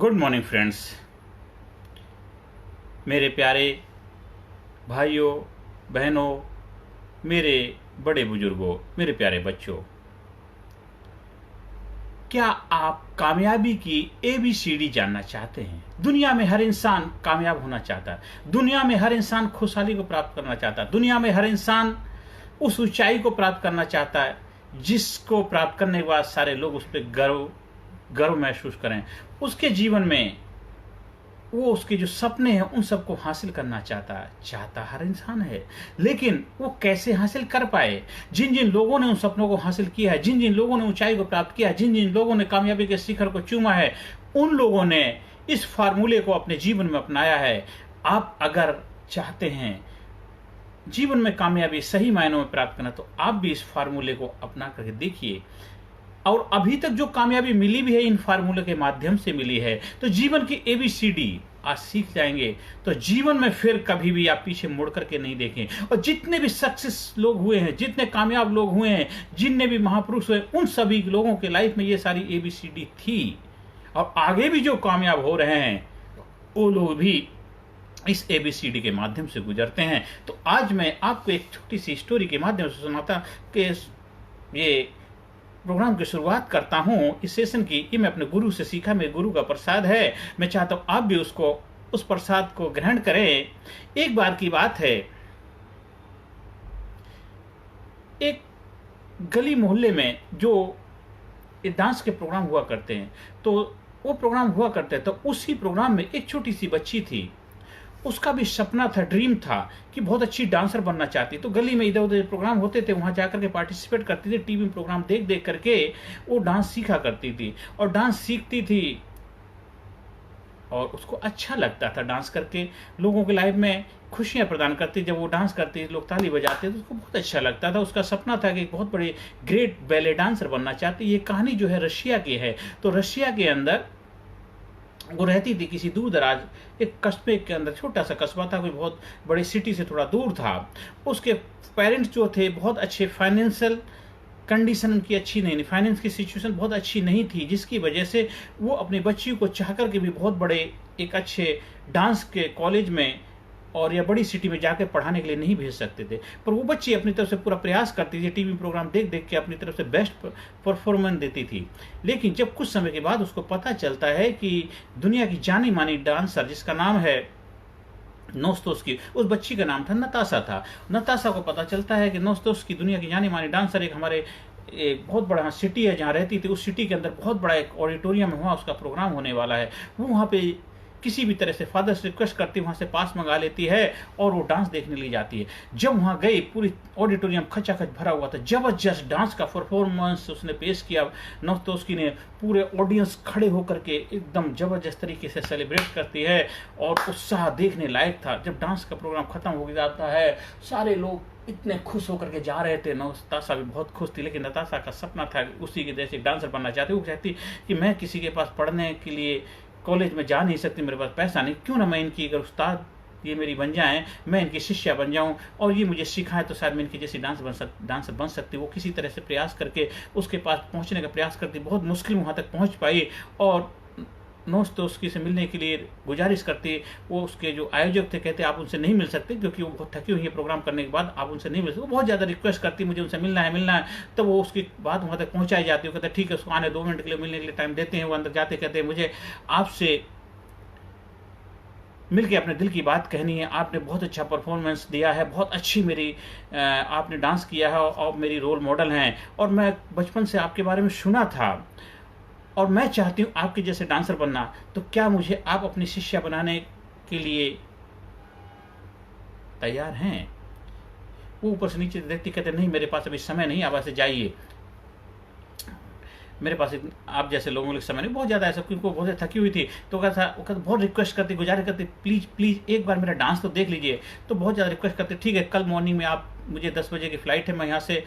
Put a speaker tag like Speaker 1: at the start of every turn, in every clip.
Speaker 1: Good morning friends, मेरे प्यारे भाइयों बहनों, मेरे बड़े बुजुर्गों, मेरे प्यारे बच्चों। क्या आप कामयाबी की ABCD जानना चाहते हैं? दुनिया में हर इंसान कामयाब होना चाहता है। दुनिया में हर इंसान खुशहाली को प्राप्त करना चाहता है। दुनिया में हर इंसान उस ऊंचाई को प्राप्त करना चाहता है जिसको प्राप्त करने के बाद सारे लोग उस पर गर्व महसूस करें। उसके जीवन में वो उसके जो सपने हैं उन सबको हासिल करना चाहता हर इंसान है। लेकिन वो कैसे हासिल कर पाए? जिन जिन लोगों ने उन सपनों को हासिल किया है, जिन जिन लोगों ने ऊंचाई को प्राप्त किया है, जिन जिन लोगों ने कामयाबी के शिखर को चूमा है, उन लोगों ने इस फार्मूले को अपने जीवन में अपनाया है। आप अगर चाहते हैं जीवन में कामयाबी सही मायनों में प्राप्त करना, तो आप भी इस फार्मूले को अपना करके देखिए। और अभी तक जो कामयाबी मिली भी है इन फार्मूले के माध्यम से मिली है। तो जीवन की ABCD आज सीख जाएंगे तो जीवन में फिर कभी भी आप पीछे मुड़ करके नहीं देखें। और जितने भी सक्सेस लोग हुए हैं, जितने कामयाब लोग हुए हैं, जितने भी महापुरुष हुए, उन सभी लोगों के लाइफ में ये सारी ABCD थी। और आगे भी जो कामयाब हो रहे हैं वो लोग भी इस ABCD के माध्यम से गुजरते हैं। तो आज मैं आपको एक छोटी सी स्टोरी के माध्यम से सुनाता कि ये प्रोग्राम की शुरुआत करता हूं इस सेशन की। ये मैं अपने गुरु से सीखा, मेरे गुरु का प्रसाद है। मैं चाहता हूं आप भी उस प्रसाद को ग्रहण करें। एक बार की बात है, एक गली मोहल्ले में जो डांस के प्रोग्राम हुआ करते हैं, तो वो प्रोग्राम हुआ करते हैं। तो उसी प्रोग्राम में एक छोटी सी बच्ची थी। उसका भी सपना था, ड्रीम था कि बहुत अच्छी डांसर बनना चाहती। तो गली में इधर उधर प्रोग्राम होते थे, वहां जाकर के पार्टिसिपेट करती थी। टीवी प्रोग्राम देख देख करके वो डांस सीखा करती थी और डांस सीखती थी और उसको अच्छा लगता था डांस करके। लोगों की लाइफ में खुशियां प्रदान करती। जब वो डांस करती, लोग ताली बजाते, तो उसको बहुत अच्छा लगता था। उसका सपना था कि एक बहुत बड़ी ग्रेट बैले डांसर बनना चाहती। ये कहानी जो है रशिया की है। तो रशिया के अंदर वो रहती थी किसी दूर दराज एक कस्बे के अंदर। छोटा सा कस्बा था, कोई बहुत बड़ी सिटी से थोड़ा दूर था। उसके पेरेंट्स जो थे बहुत अच्छे, फाइनेंशियल कंडीशन उनकी अच्छी नहीं, फाइनेंस की सिचुएशन बहुत अच्छी नहीं थी, जिसकी वजह से वो अपनी बच्ची को चाह करके भी बहुत बड़े एक अच्छे डांस के कॉलेज में और या बड़ी सिटी में जाकर पढ़ाने के लिए नहीं भेज सकते थे। पर वो बच्ची अपनी तरफ से पूरा प्रयास करती थी, टीवी प्रोग्राम देख देख के अपनी तरफ से बेस्ट परफॉर्मेंस देती थी। लेकिन जब कुछ समय के बाद उसको पता चलता है कि दुनिया की जानी मानी डांसर जिसका नाम है नोस्तोस्की, उस बच्ची का नाम था नताशा था। नताशा को पता चलता है कि नोस्तोस्की दुनिया की जानी मानी डांसर एक हमारे एक बहुत बड़ा सिटी है जहाँ रहती थी। उस सिटी के अंदर बहुत बड़ा एक ऑडिटोरियम है, वहाँ उसका प्रोग्राम होने वाला है। वो वहाँ पे किसी भी तरह से फादर से रिक्वेस्ट करती, वहां से पास मंगा लेती है और वो डांस देखने ली जाती है। जब वहां गई, पूरी ऑडिटोरियम खचाखच भरा हुआ था। जबरदस्त डांस का परफॉर्मेंस उसने पेश किया। नोस्तोस्की ने पूरे ऑडियंस खड़े होकर के एकदम जबरदस्त तरीके से सेलिब्रेट करती है और उत्साह देखने लायक था। जब डांस का प्रोग्राम खत्म हो जाता है, सारे लोग इतने खुश होकर के जा रहे थे। नताशा भी बहुत खुश थी, लेकिन नताशा का सपना था उसी के जैसे डांसर बनना चाहती। वो कहती कि मैं किसी के पास पढ़ने के लिए कॉलेज में जा नहीं सकती, मेरे पास पैसा नहीं, क्यों ना मैं इनकी अगर उस्ताद ये मेरी बन जाएं, मैं इनकी शिष्या बन जाऊं और ये मुझे सिखाएं, तो शायद मैं इनकी जैसी डांसर बन सकती। वो किसी तरह से प्रयास करके उसके पास पहुंचने का प्रयास करती। बहुत मुश्किल वहां तक पहुंच पाई और नोस्तोस्की से मिलने के लिए गुजारिश करती। वो उसके जो आयोजक थे कहते आप उनसे नहीं मिल सकते क्योंकि वो बहुत थकी हुई है प्रोग्राम करने के बाद, आप उनसे नहीं मिल सकते। वो बहुत ज़्यादा रिक्वेस्ट करती मुझे उनसे मिलना है। तो वो उसकी बात वहाँ तक पहुँचाई जाती है। वो कहते ठीक है, उसको आने 2 मिनट के लिए मिलने के लिए टाइम देते हैं। वो अंदर जाते कहते हैं मुझे आपसे मिलके अपने दिल की बात कहनी है। आपने बहुत अच्छा परफॉर्मेंस दिया है, बहुत अच्छी मेरी आपने डांस किया है और मेरी रोल मॉडल हैं और मैं बचपन से आपके बारे में सुना था और मैं चाहती हूँ आपके जैसे डांसर बनना। तो क्या मुझे आप अपनी शिष्या बनाने के लिए तैयार हैं? वो ऊपर से नीचे देखती, कहते नहीं मेरे पास अभी समय नहीं, आप ऐसे जाइए, मेरे पास आप जैसे लोगों के समय नहीं। बहुत ज़्यादा ऐसा, क्योंकि वो बहुत थकी हुई थी। तो कहता बहुत रिक्वेस्ट करती, गुजारिश करती, प्लीज़ एक बार मेरा डांस तो देख लीजिए। तो बहुत ज़्यादा रिक्वेस्ट करती, ठीक है कल मॉर्निंग में आप, मुझे 10 बजे की फ़्लाइट है, मैं यहाँ से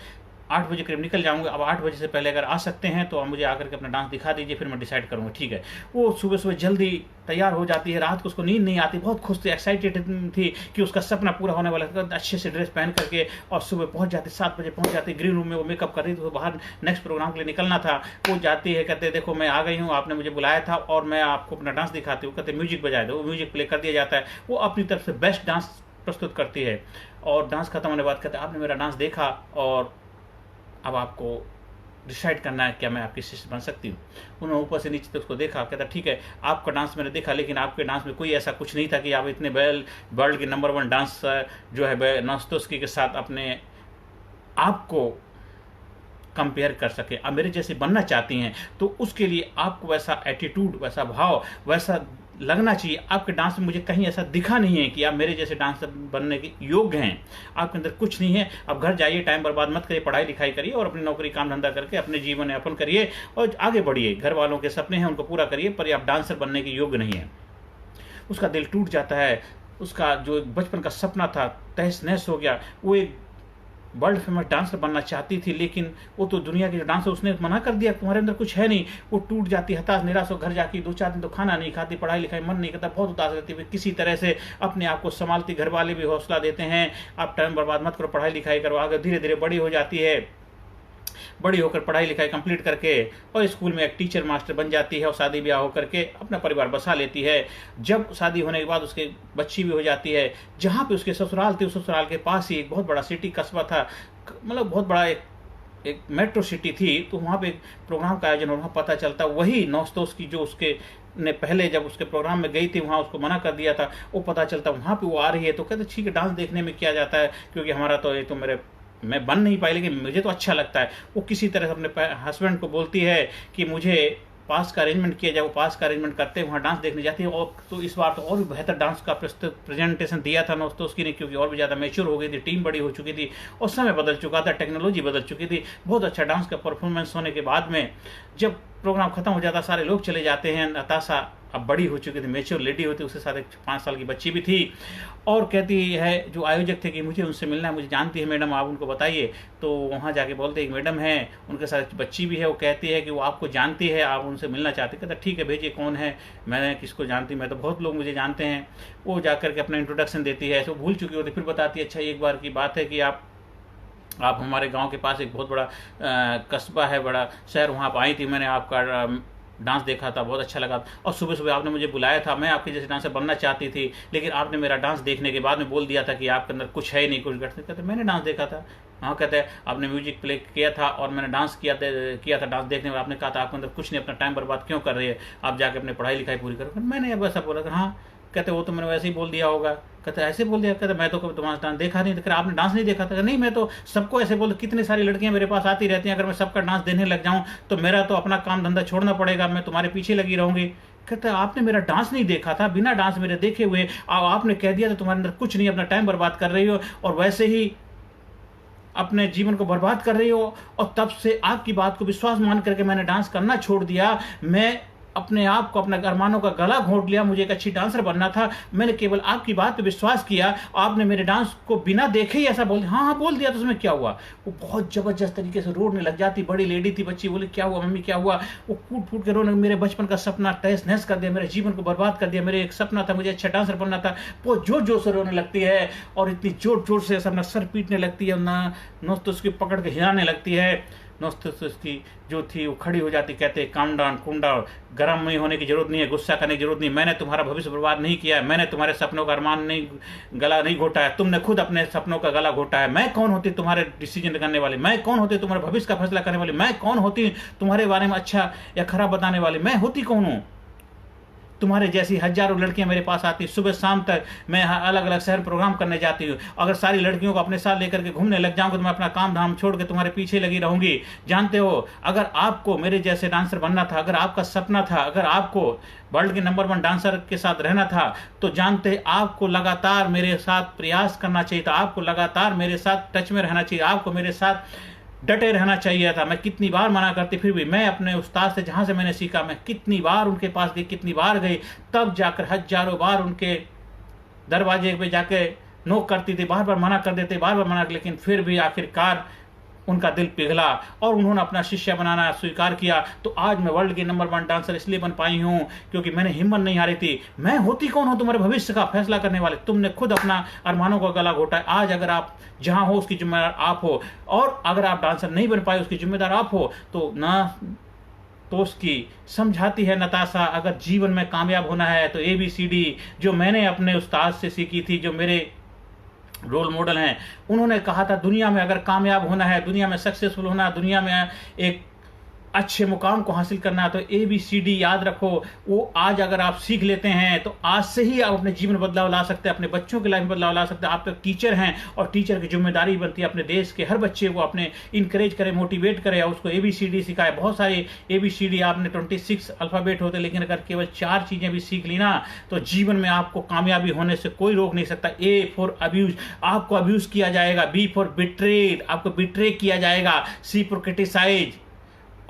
Speaker 1: 8 बजे करीब निकल जाऊंगा, अब 8 बजे से पहले अगर आ सकते हैं तो आप मुझे आकर के अपना डांस दिखा दीजिए, फिर मैं डिसाइड करूँगा। ठीक है। वो सुबह सुबह जल्दी तैयार हो जाती है, रात को उसको नींद नहीं आती, बहुत खुश थी, एक्साइटेड थी कि उसका सपना पूरा होने वाला था। अच्छे से ड्रेस पहन करके और सुबह पहुंच जाती, 7 बजे पहुंच जाती, ग्रीन रूम में वो मेकअप कर रही थी, तो बाहर नेक्स्ट प्रोग्राम के लिए निकलना था। वो जाती है, कहते देखो मैं आ गई हूँ, आपने मुझे बुलाया था और मैं आपको अपना डांस दिखाती हूँ। कहते म्यूजिक बजाए दो, वो म्यूजिक प्ले कर दिया जाता है। वो अपनी तरफ से बेस्ट डांस प्रस्तुत करती है और डांस खत्म होने के बाद कहते आपने मेरा डांस देखा और अब आपको डिसाइड करना है क्या मैं आपकी शिष्य बन सकती हूँ। उन्होंने ऊपर से नीचे तक उसको देखा, कहता ठीक है आपका डांस मैंने देखा, लेकिन आपके डांस में कोई ऐसा कुछ नहीं था कि आप इतने वर्ल्ड के नंबर 1 डांस जो है नोस्तोव्स्की के साथ अपने आपको कंपेयर कर सके। अब मेरे जैसे बनना चाहती हैं तो उसके लिए आपको वैसा एटीट्यूड, वैसा भाव, वैसा लगना चाहिए। आपके डांस में मुझे कहीं ऐसा दिखा नहीं है कि आप मेरे जैसे डांसर बनने के योग्य हैं, आपके अंदर कुछ नहीं है। अब घर जाइए, टाइम बर्बाद मत करिए, पढ़ाई लिखाई करिए और अपनी नौकरी काम धंधा करके अपने जीवन यापन करिए और आगे बढ़िए। घर वालों के सपने हैं उनको पूरा करिए, पर आप डांसर बनने के योग्य नहीं है। उसका दिल टूट जाता है, उसका जो बचपन का सपना था तहस नहस हो गया। वो एक वर्ल्ड फेमस डांसर बनना चाहती थी, लेकिन वो तो दुनिया के जो डांसर उसने मना कर दिया, तुम्हारे अंदर कुछ है नहीं। वो टूट जाती, हताश निराश हो घर जाके 2-4 दिन तो खाना नहीं खाती, पढ़ाई लिखाई मन नहीं करता, बहुत उदास रहती है। किसी तरह से अपने आप को संभालती, घर वाले भी हौसला देते हैं आप टाइम बर्बाद मत करो, पढ़ाई लिखाई करो। आगे धीरे धीरे बड़ी हो जाती है, बड़ी होकर पढ़ाई लिखाई कंप्लीट करके और स्कूल में एक टीचर मास्टर बन जाती है और शादी ब्याह होकर के अपना परिवार बसा लेती है। जब शादी होने के बाद उसके बच्ची भी हो जाती है, जहाँ पे उसके ससुराल थे उस ससुराल के पास ही एक बहुत बड़ा सिटी कस्बा था, मतलब बहुत बड़ा एक मेट्रो सिटी थी। तो वहाँ पे एक प्रोग्राम का आयोजन, वहाँ पता चलता वही नोस्तोव्स्की जो उसके ने पहले जब उसके प्रोग्राम में गई थी वहाँ उसको मना कर दिया था, वो पता चलता वहाँ पे वो आ रही है। तो कहते ठीक है डांस देखने में क्या जाता है, क्योंकि हमारा तो ये तो मैं बन नहीं पाई लेकिन मुझे तो अच्छा लगता है। वो किसी तरह से अपने हस्बैंड को बोलती है कि मुझे पास का अरेंजमेंट किया जाए। वो पास का अरेंजमेंट करते हैं, वहाँ डांस देखने जाती है। और तो इस बार तो और भी बेहतर डांस का प्रेजेंटेशन दिया था नोस्तोव्स्की ने, क्योंकि और भी ज़्यादा मैच्योर हो गई थी, टीम बड़ी हो चुकी थी और समय बदल चुका था, टेक्नोलॉजी बदल चुकी थी। बहुत अच्छा डांस का परफॉर्मेंस होने के बाद में जब प्रोग्राम खत्म हो जाता, सारे लोग चले जाते हैं। नताशा अब बड़ी हो चुकी थी, मैच्योर लेडी होती, उसके साथ एक 5 साल की बच्ची भी थी और कहती है जो आयोजक थे कि मुझे उनसे मिलना है, मुझे जानती है मैडम, आप उनको बताइए। तो वहाँ जाके बोलते एक मैडम है, उनके साथ बच्ची भी है, वो कहती है कि वो आपको जानती है, आप उनसे मिलना चाहते। कहता ठीक है भेजिए, कौन है, मैंने किसको जानती, मैं तो बहुत लोग मुझे जानते हैं। वो जाकर के अपना इंट्रोडक्शन देती है, ऐसे भूल चुकी होती, फिर बताती है अच्छा एक बार की बात है कि आप हमारे गांव के पास एक बहुत बड़ा कस्बा है, बड़ा शहर, वहाँ पर आई थी, मैंने आपका डांस देखा था, बहुत अच्छा लगा और सुबह सुबह आपने मुझे बुलाया था, मैं आपके जैसे डांसर बनना चाहती थी, लेकिन आपने मेरा डांस देखने के बाद में बोल दिया था कि आपके अंदर कुछ है नहीं, कुछ गट। कहते मैंने डांस देखा था। हाँ कहते हैं आपने म्यूजिक प्ले किया था और मैंने डांस किया था डांस देखने में आपने कहा था आपके अंदर कुछ नहीं, अपना टाइम बर्बाद क्यों कर रही है, आप जाके अपनी पढ़ाई लिखाई पूरी करो। मैंने अब ऐसा बोला था। हाँ कहते वो तो मैंने वैसे ही बोल दिया होगा। कहते ऐसे बोल दिया। कहते मैं तो कभी तुम्हारा डांस देखा नहीं। तो आपने डांस नहीं देखा था? नहीं मैं तो सबको ऐसे बोल, कितनी सारी लड़कियां मेरे पास आती रहती हैं, अगर मैं सबका डांस देने लग जाऊं तो मेरा तो अपना काम धंधा छोड़ना पड़ेगा, मैं तुम्हारे पीछे लगी रहूंगी। कहते आपने मेरा डांस नहीं देखा था, बिना डांस मेरे देखे हुए आपने कह दिया था तुम्हारे अंदर कुछ नहीं, अपना टाइम बर्बाद कर रही हो और वैसे ही अपने जीवन को बर्बाद कर रही हो। और तब से आपकी बात को विश्वास मान करके मैंने डांस करना छोड़ दिया। मैं अपने आप को, अपने अरमानों का गला घोंट लिया, मुझे एक अच्छी डांसर बनना था। मैंने केवल आपकी बात पे विश्वास किया, आपने मेरे डांस को बिना देखे ही ऐसा बोल दिया। हाँ बोल दिया तो उसमें क्या हुआ? वो बहुत जबरदस्त तरीके से रोने लग जाती, बड़ी लेडी थी, बच्ची बोली क्या हुआ मम्मी क्या हुआ? वो कूट फूट के रोने, मेरे बचपन का सपना तहस नहस कर दिया, मेरे जीवन को बर्बाद कर दिया, मेरे एक सपना था मुझे अच्छा डांसर बनना था। बहुत जोर जोर से रोने लगती है और इतनी जोर जोर से अपना सर पीटने लगती है, नोस्तोव्स्की उसकी पकड़ के हिलाने लगती है। नोस्तोव्स्की जो थी वो खड़ी हो जाती, कहते काम डाउन कूल डाउन, गर्म नहीं होने की जरूरत नहीं है, गुस्सा करने की जरूरत नहीं। मैंने तुम्हारा भविष्य बर्बाद नहीं किया है, मैंने तुम्हारे सपनों का अरमान नहीं, गला नहीं घोटा है, तुमने खुद अपने सपनों का गला घोटा है। मैं कौन होती तुम्हारे डिसीजन करने वाली? मैं कौन होती तुम्हारे भविष्य का फैसला करने वाली? मैं कौन होती तुम्हारे बारे में अच्छा या खराब बताने वाली? मैं होती कौन हूँ? तुम्हारे जैसी हजारों लड़कियां मेरे पास आती, सुबह शाम तक मैं अलग अलग शहर प्रोग्राम करने जाती हूँ। अगर सारी लड़कियों को अपने साथ लेकर के घूमने लग जाऊंगा तो मैं अपना काम धाम छोड़ के तुम्हारे पीछे लगी रहूंगी। जानते हो, अगर आपको मेरे जैसे डांसर बनना था, अगर आपका सपना था, अगर आपको वर्ल्ड के नंबर 1 डांसर के साथ रहना था, तो जानते आपको लगातार मेरे साथ प्रयास करना चाहिए था, आपको लगातार मेरे साथ टच में रहना चाहिए, आपको मेरे साथ डटे रहना चाहिए था। मैं कितनी बार मना करती, फिर भी मैं अपने उस्ताद से जहाँ से मैंने सीखा, मैं कितनी बार उनके पास गई, कितनी बार गई, तब जाकर हजारों बार उनके दरवाजे पे जाके नोक करती थी, बार बार मना कर देते, बार बार मना, लेकिन फिर भी आखिरकार उनका दिल पिघला और उन्होंने अपना शिष्य बनाना स्वीकार किया। तो आज मैं वर्ल्ड की नंबर 1 डांसर इसलिए बन पाई हूँ क्योंकि मैंने हिम्मत नहीं हारी थी। मैं होती कौन हूँ तुम्हारे भविष्य का फैसला करने वाले, तुमने खुद अपना अरमानों का गला घोटा है। आज अगर आप जहां हो उसकी जिम्मेदार आप हो, और अगर आप डांसर नहीं बन पाए उसकी जिम्मेदार आप हो। तो ना तो उसकी समझाती है नताशा, अगर जीवन में कामयाब होना है तो ABCD जो मैंने अपने उस्ताद से सीखी थी, जो मेरे रोल मॉडल हैं, उन्होंने कहा था दुनिया में अगर कामयाब होना है, दुनिया में सक्सेसफुल होना है, दुनिया में एक अच्छे मुकाम को हासिल करना है तो ABCD याद रखो। वो आज अगर आप सीख लेते हैं तो आज से ही आप अपने जीवन में बदलाव ला सकते हैं, अपने बच्चों की लाइफ में बदलाव ला सकते हैं। आप तो टीचर हैं और टीचर की जिम्मेदारी बनती है अपने देश के हर बच्चे को अपने इंकरेज करें, मोटिवेट करें और उसको ABCD सिखाए। बहुत सारे ABCD आपने 26 अल्फाबेट होते, लेकिन अगर केवल 4 चीजें भी सीख ली ना तो जीवन में आपको कामयाबी होने से कोई रोक नहीं सकता। A फॉर अब्यूज, आपको अब्यूज किया जाएगा। B फॉर बिट्रेड, आपको बिट्रे किया जाएगा। C फॉर क्रिटिसाइज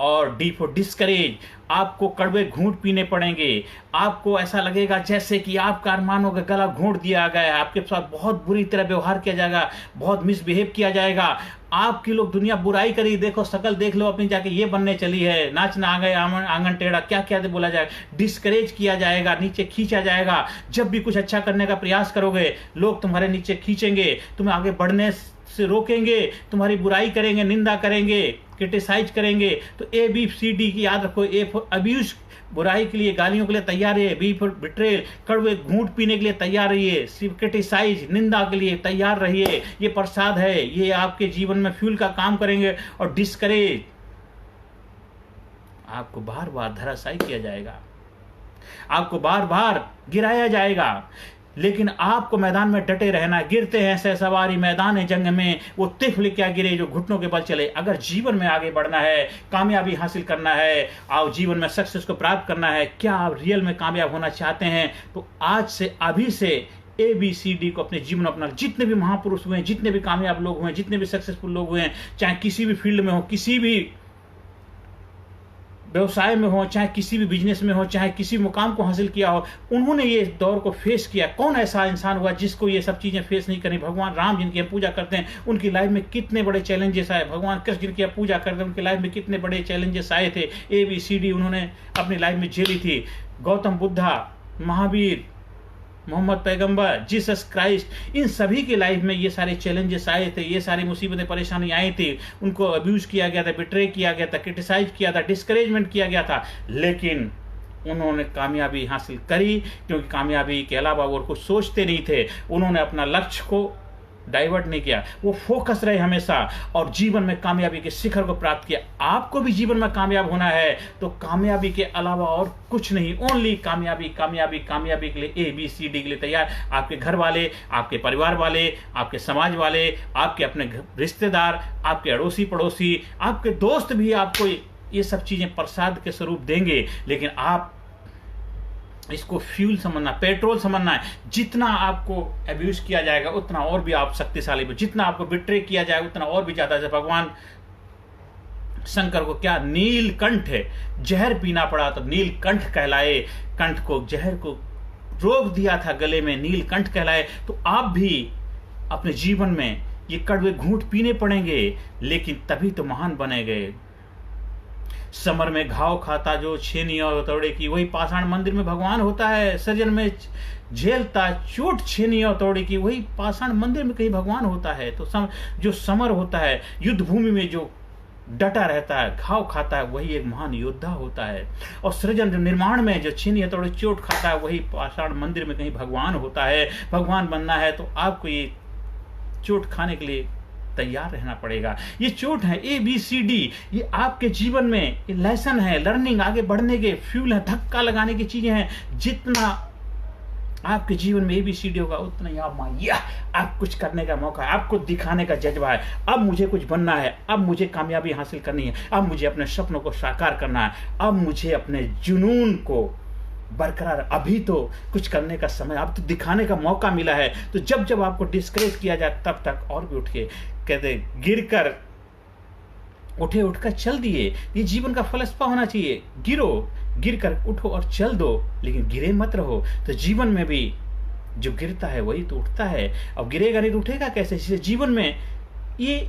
Speaker 1: और D फॉर डिस्करेज, आपको कड़वे घूंट पीने पड़ेंगे। आपको ऐसा लगेगा जैसे कि आपका अरमानों का गला घोंट दिया गया है, आपके साथ बहुत बुरी तरह व्यवहार किया जाएगा, बहुत मिसबिहेव किया जाएगा। आपकी लोग दुनिया बुराई करी, देखो शकल देख लो अपनी जाके, ये बनने चली है, नाचना आ गए आंगन टेढ़ा, क्या क्या बोला जाएगा। डिस्करेज किया जाएगा, नीचे खींचा जाएगा। जब भी कुछ अच्छा करने का प्रयास करोगे लोग तुम्हारे नीचे खींचेंगे, तुम्हें आगे बढ़ने से रोकेंगे, तुम्हारी बुराई करेंगे, निंदा करेंगे, क्रिटिसाइज करेंगे। तो ABCD की याद रखो। A फॉर अब्यूज, बुराई के लिए, गालियों के लिए तैयार रहिए। B फॉर बिट्रेल, कड़वे घूंट पीने के लिए तैयार रहिए। C क्रिटिसाइज, निंदा के लिए तैयार रहिए। ये प्रसाद है, ये आपके जीवन में फ्यूल का काम करेंगे। और डिस्करेज, आपको बार बार धराशायी किया जाएगा, आपको बार बार गिराया जाएगा, लेकिन आपको मैदान में डटे रहना। गिरते हैं सहसवारी मैदान जंग में, वो तिफल क्या गिरे जो घुटनों के बल चले। अगर जीवन में आगे बढ़ना है, कामयाबी हासिल करना है, आप जीवन में सक्सेस को प्राप्त करना है, क्या आप रियल में कामयाब होना चाहते हैं, तो आज से, अभी से ABCD को अपने जीवन में अपना। जितने भी महापुरुष हुए हैं, जितने भी कामयाब लोग हुए हैं, जितने भी सक्सेसफुल लोग हुए हैं, चाहे किसी भी फील्ड में हो, किसी भी व्यवसाय में हो, चाहे किसी भी बिजनेस में हो, चाहे किसी मुकाम को हासिल किया हो, उन्होंने ये दौर को फेस किया। कौन ऐसा इंसान हुआ जिसको ये सब चीजें फेस नहीं करनी। भगवान राम जिनकी हम पूजा करते हैं, उनकी लाइफ में कितने बड़े चैलेंजेस आए। भगवान कृष्ण जिनकी हम पूजा करते हैं, उनकी लाइफ में कितने बड़े चैलेंजेस आए थे। ABCD उन्होंने अपनी लाइफ में झेली थी। गौतम बुद्धा, महावीर, मोहम्मद पैगंबर, जीसस क्राइस्ट, इन सभी के लाइफ में ये सारे चैलेंजेस आए थे, ये सारी मुसीबतें परेशानी आई थी। उनको अब्यूज किया गया था, बिट्रे किया गया था, क्रिटिसाइज किया था, डिस्करेजमेंट किया गया था, लेकिन उन्होंने कामयाबी हासिल करी क्योंकि कामयाबी के अलावा वो कुछ सोचते नहीं थे। उन्होंने अपना लक्ष्य को डाइवर्ट नहीं किया, वो फोकस रहे हमेशा और जीवन में कामयाबी के शिखर को प्राप्त किया। आपको भी जीवन में कामयाब होना है तो कामयाबी के अलावा और कुछ नहीं, ओनली कामयाबी, कामयाबी, कामयाबी के लिए ABCD के लिए तैयार। आपके घर वाले, आपके परिवार वाले, आपके समाज वाले, आपके अपने रिश्तेदार, आपके अड़ोसी पड़ोसी, आपके दोस्त भी आपको ये सब चीजें प्रसाद के स्वरूप देंगे, लेकिन आप इसको फ्यूल समझना, पेट्रोल समझना है। जितना आपको अब्यूज किया जाएगा उतना और भी आप शक्तिशाली, जितना आपको बिट्रे किया जाएगा उतना और भी ज्यादा। जैसे भगवान शंकर को क्या नीलकंठ है, जहर पीना पड़ा तो नीलकंठ कहलाए, कंठ को, जहर को रोक दिया था गले में, नीलकंठ कहलाए। तो आप भी अपने जीवन में ये कड़वे घूंट पीने पड़ेंगे, लेकिन तभी तो महान बने गए। समर में घाव खाता जो छेनी और हथौड़े की, वही पाषाण मंदिर में भगवान होता है। सृजन में झेलता चोट छेनी और हथौड़े की, वही पाषाण मंदिर में कहीं भगवान होता है। तो जो समर होता है, युद्ध भूमि में जो डटा रहता है, घाव खाता है, वही एक महान योद्धा होता है। और सृजन, जो निर्माण में जो छीनी हथौड़े चोट खाता है, वही पाषाण मंदिर में कहीं भगवान होता है। भगवान बनना है तो आपको ये चोट खाने के लिए तैयार रहना पड़ेगा। ये चोट है, ABCD, ये आपके जीवन में ये लेसन है, लर्निंग, आगे बढ़ने के फ्यूल है, धक्का लगाने की चीजें हैं। जितना आपके जीवन में ABCD होगा उतना ही आप कुछ करने का मौका है, आपको दिखाने का जज्बा है। अब मुझे कुछ बनना है, अब मुझे कामयाबी हासिल करनी है, अब मुझे अपने सपनों को साकार करना है, अब मुझे अपने जुनून को बरकरार, अभी तो कुछ करने का समय, अब तो दिखाने का मौका मिला है। तो जब जब आपको डिस्करेज किया जाए तब तक और भी उठ के कहते, गिर कर उठे, उठकर चल दिए। ये जीवन का फलसफा होना चाहिए। गिरो, गिर कर उठो और चल दो, लेकिन गिरे मत रहो। तो जीवन में भी जो गिरता है वही तो उठता है। अब गिरेगा नहीं तो उठेगा कैसे? इसलिए जीवन में ये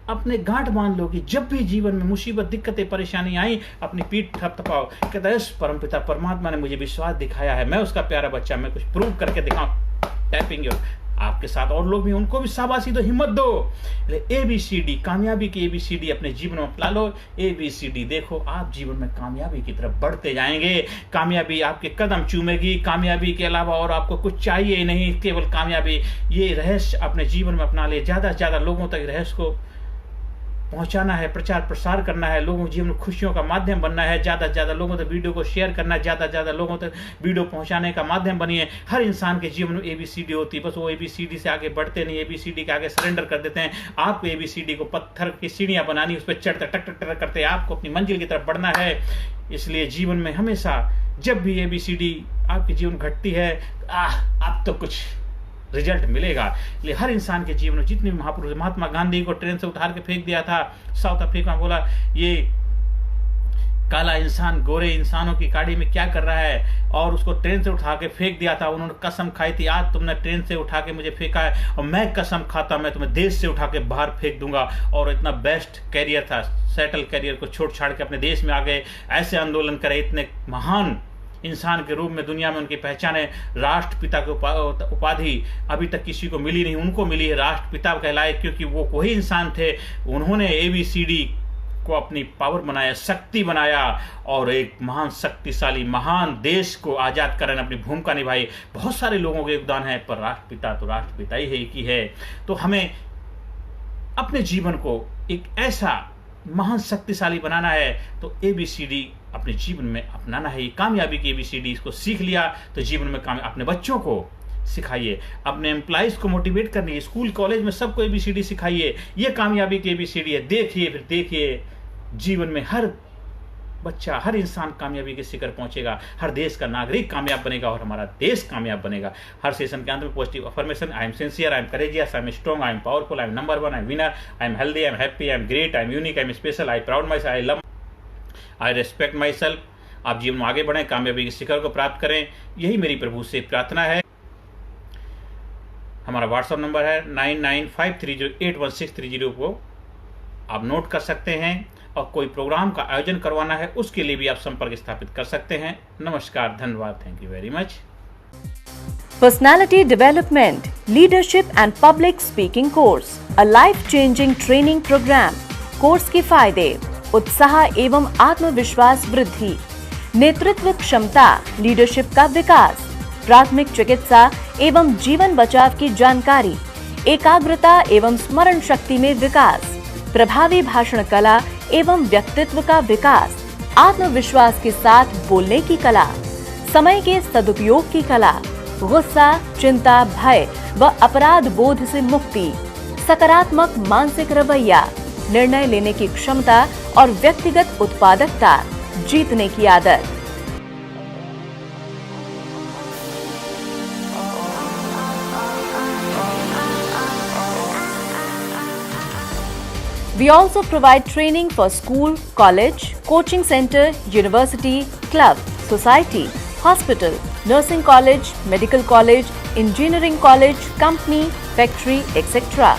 Speaker 1: अपने गांठ बांध लो कि जब भी जीवन में मुसीबत, दिक्कतें, परेशानी आई, अपनी पीठ थपथपाओ, कहता है इस परमपिता परमात्मा ने मुझे विश्वास दिखाया है, मैं उसका प्यारा बच्चा, मैं कुछ प्रूव करके दिखाऊं। टैपिंग योर, आपके साथ और लोग भी, उनको भी शाबाशी दो, हिम्मत दो। ABCD, कामयाबी की ABCD अपने जीवन में अपना लो। ABCD देखो, आप जीवन में कामयाबी की तरफ बढ़ते जाएंगे। कामयाबी आपके कदम चूमेगी। कामयाबी के अलावा और आपको कुछ चाहिए ही नहीं, केवल कामयाबी। ये रहस्य अपने जीवन में अपना ले। ज्यादा से ज्यादा लोगों तक रहस्य को पहुंचाना है, प्रचार प्रसार करना है, लोगों के जीवन में खुशियों का माध्यम बनना है। ज्यादा से ज्यादा लोगों तक वीडियो को शेयर करना है, ज्यादा से ज्यादा लोगों तक वीडियो पहुंचाने का माध्यम बनिए। हर इंसान के जीवन में ABCD होती है, बस वो ABCD से आगे बढ़ते नहीं, ABCD के आगे सरेंडर कर देते हैं। आपको ABCD को पत्थर की सीढ़ियां बनानी, उस पर चढ़ते टक टक टक करते आपको अपनी मंजिल की तरफ बढ़ना है। इसलिए जीवन में हमेशा जब भी ABCD आपके जीवन घटती है, अब तो कुछ रिजल्ट मिलेगा। इसलिए हर इंसान के जीवन में जितने भी महापुरुष, महात्मा गांधी को ट्रेन से उतार के फेंक दिया था साउथ अफ्रीका में, बोला ये काला इंसान गोरे इंसानों की गाड़ी में क्या कर रहा है, और उसको ट्रेन से उठा के फेंक दिया था। उन्होंने कसम खाई थी, आज तुमने ट्रेन से उठा के मुझे फेंका है और मैं कसम खाता मैं तुम्हें देश से उठा के बाहर फेंक दूंगा। और इतना बेस्ट कैरियर था, सेटल कैरियर को छोड़ छाड़ के अपने देश में आ गए, ऐसे आंदोलन करे, इतने महान इंसान के रूप में दुनिया में उनकी पहचान है। राष्ट्रपिता की उपाधि अभी तक किसी को मिली नहीं, उनको मिली है, राष्ट्रपिता कहलाए, क्योंकि वो वही इंसान थे। उन्होंने ABCD को अपनी पावर बनाया, शक्ति बनाया, और एक महान शक्तिशाली महान देश को आजाद कराने अपनी भूमिका निभाई। बहुत सारे लोगों का योगदान है, पर राष्ट्रपिता तो राष्ट्रपिता ही है, एक ही है। तो हमें अपने जीवन को एक ऐसा महान शक्तिशाली बनाना है, तो ABCD अपने जीवन में अपनाना है। ये कामयाबी की ABCD, इसको सीख लिया तो जीवन में अपने बच्चों को सिखाइए, अपने एम्प्लॉइज को मोटिवेट करनी, स्कूल कॉलेज में सबको ABCD सिखाइए। ये कामयाबी की ABCD है। देखिए, फिर देखिए, जीवन में हर बच्चा, हर इंसान कामयाबी के शिखर पहुंचेगा, हर देश का नागरिक कामयाब बनेगा और हमारा देश कामयाब बनेगा। हर सेशन के अंत में positive affirmation, I am sincere, I am courageous, I am strong, I am powerful, I am number one, I am winner, I am healthy, I am happy, I am great, I am unique, I am special, I proud my self, I love, I respect my self. आप जीवन में आगे बढ़ें, कामयाबी के शिखर को प्राप्त करें, यही मेरी प्रभु से प्रार्थना है। हमारा व्हाट्सएप नंबर है 9953081630 को आप नोट कर सकते हैं, और कोई प्रोग्राम का आयोजन करवाना है उसके लिए भी आप संपर्क स्थापित कर सकते हैं। नमस्कार, धन्यवाद, thank you very much.
Speaker 2: Personality Development, Leadership and Public Speaking Course, a life-changing training program. Course के फायदे: उत्साह एवं आत्मविश्वास वृद्धि, नेतृत्व क्षमता, लीडरशिप का विकास, प्राथमिक चिकित्सा एवं जीवन बचाव की जानकारी, एकाग्रता एवं स्मरण शक्ति में विकास, प्रभावी भाषण कला एवं व्यक्तित्व का विकास, आत्मविश्वास के साथ बोलने की कला, समय के सदुपयोग की कला, गुस्सा, चिंता, भय व अपराध बोध से मुक्ति, सकारात्मक मानसिक रवैया, निर्णय लेने की क्षमता और व्यक्तिगत उत्पादकता, जीतने की आदत। We also provide training for school, college, coaching center, university, club, society, hospital, nursing college, medical college, engineering college, company, factory, etc.